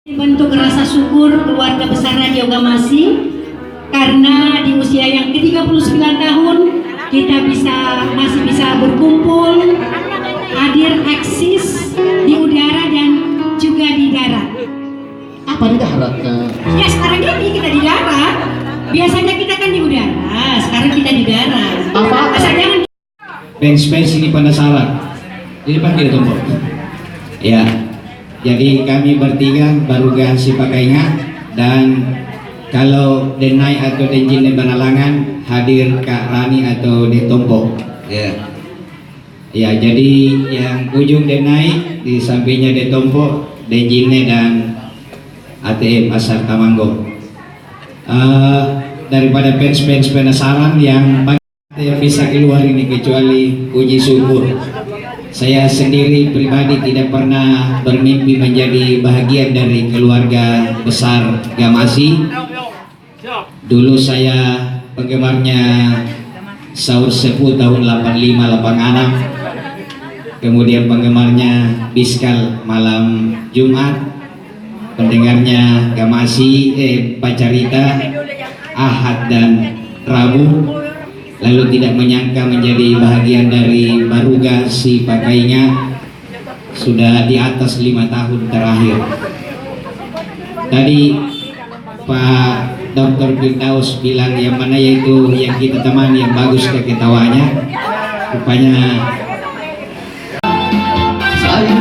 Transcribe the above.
Bentuk rasa syukur keluarga besar Radio Gamasi karena di usia yang ke-39 tahun kita masih bisa berkumpul, hadir eksis di udara dan juga di darat. Apa di darat? Ya sekarang ini kita di darat. Biasanya kita kan di udara, sekarang kita di darat. Apa? Asal jangan. Fans ini penasaran. Jadi panggil tombol. Ya. Jadi kami bertiga Baruga Sipakainga, dan kalau Denai atau Denjin Banalangan hadir Kak Rani atau Detompo. Ya. Ya, jadi yang ujung Denai di sampingnya Detompo, Denjine dan ATM Asar Tamanggo. Daripada fans penasaran yang bisa keluar ini kecuali puji syukur. Saya sendiri pribadi tidak pernah bermimpi menjadi bahagian dari keluarga besar Gamasi. Dulu saya penggemarnya Sahur Sepuh tahun 85-86. Kemudian penggemarnya Biskal malam Jumat. Pendengarnya Gamasi, Pacarita, Ahad dan Rabu. Lalu tidak menyangka menjadi bahagian dari Baruga Sipakainga sudah di atas 5 tahun terakhir. Tadi Pak Dr. Firdaus bilang yang mana yaitu yang kita teman yang bagus ketawanya. Rupanya Saya